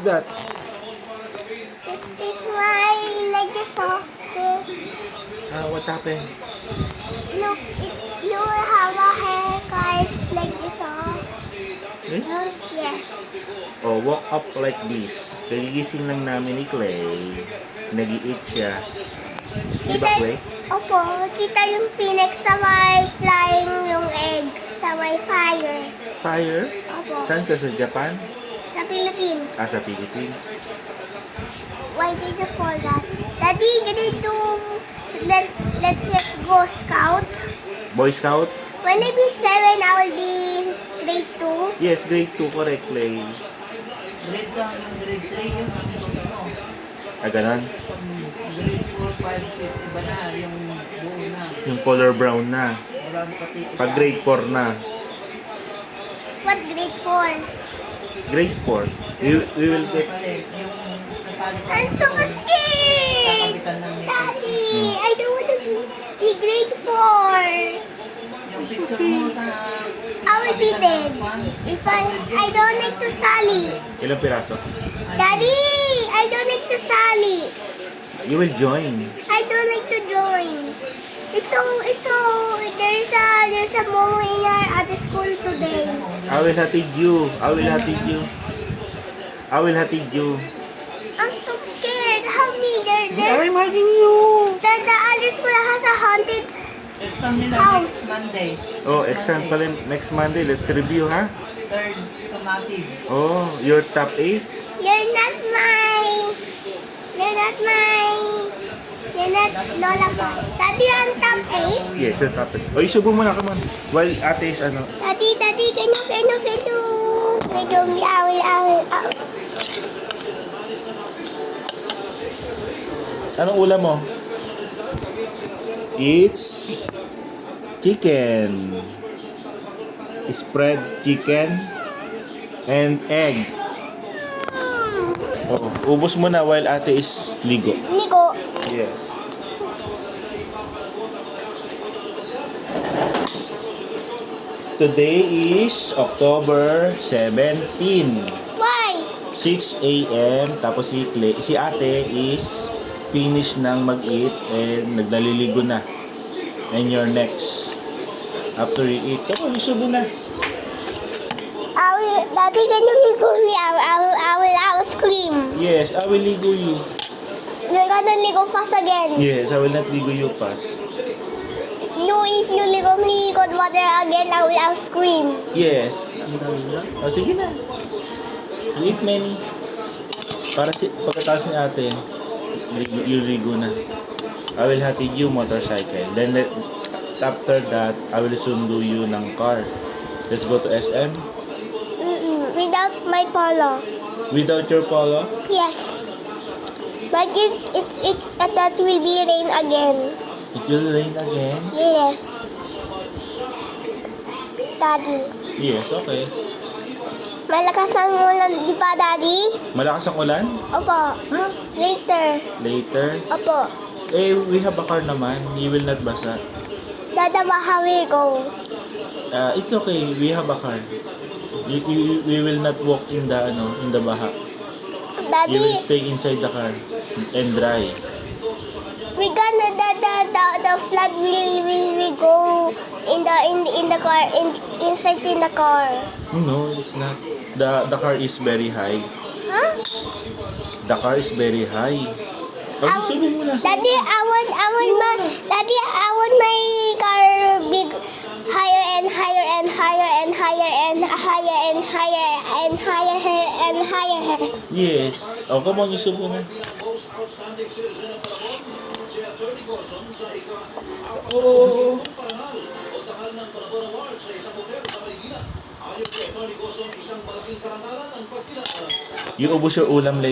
that? It's my leg is off. What happened? Look, you have a haircut like this off. Eh? Yes. Oh, walk up like this. Kagigising lang namin ni Clay. Nag-i-eat siya. Di ba, Clay? Opo, kita yung phoenix sa may flying yung egg sa may fire. Fire? Opo. Saan sa Japan? Sa Philippines. Sa Philippines. Why did you fall that? Daddy, ganito. Let's go scout. Boy Scout? When I be 7, I will be grade 2. Yes, grade 2, correct, Clay. Grade 2 yung grade 3 yung gusto mo. Ganon. Grade 4, 5, 6, iba na yung buo na. Yung color brown na. Wala mo pati. Pag grade 4 na. What grade 4? Grade 4. We will get... Yung kasali ka. I'm so scared! Kakabitan ng makeup. Daddy, I don't want to be grade 4. Yung picture mo sa... I will be dead if I don't like to sally. Ilang piraso? Daddy, I don't like to sally. You will join. I don't like to join. It's so there's a momo in our other school today. I will hatid you. I will hatid you. I will hatid you. I'm so scared. Help me. I'm hugging you. The other school has a haunted. Exam nila House. next Monday. Oh, exam pala next Monday. Let's review, ha? Third summative. Oh, your top 8? You're not Lola pa. Daddy, I'm top 8. Yes, your top 8. Oh, isubo mo na, come on. While ate is ano. Daddy, kano. Medyo awil. Anong ulam mo? It's chicken. Spread chicken and egg. Oh, ubos mo na while ate is ligo. Nico. Yes. Today is October 17. Why? 6 a.m. Tapos si ate is finish ng mag-eat and naglaliligo na. And you're next. After you eat, come on, isubo na. Daddy, can you ligo me? I will scream. Yes, I will ligo you. You're gonna ligo fast again. Yes, I will not ligo you fast. If you ligo me cold water again, I'll scream. Yes. O, sige na. You eat many. Para pagkatapos ni ate, you ligo na. I will hatid you motorcycle. Then after that, I will sundo you ng car. Let's go to SM. Without my polo. Without your polo? Yes. But that will be rain again. It will rain again? Yes. Daddy. Yes, okay. Malakas ang ulan, di ba, Daddy? Malakas ang ulan? Opo. Huh? Later. Later? Opo. We have a car naman. You will not basa. Dada, how we go? It's okay. We have a car. We will not walk in the baha. Daddy, You will stay inside the car and drive. we gonna the flood will go in the car inside in the car. No, it's not. The car is very high. Huh? The car is very high. Oh, subo mo na. Daddy, I want my car big higher and higher and higher and higher and higher and higher and higher and higher. Yes. Oh, come on, isubo na. Oh. You ubos your ulam late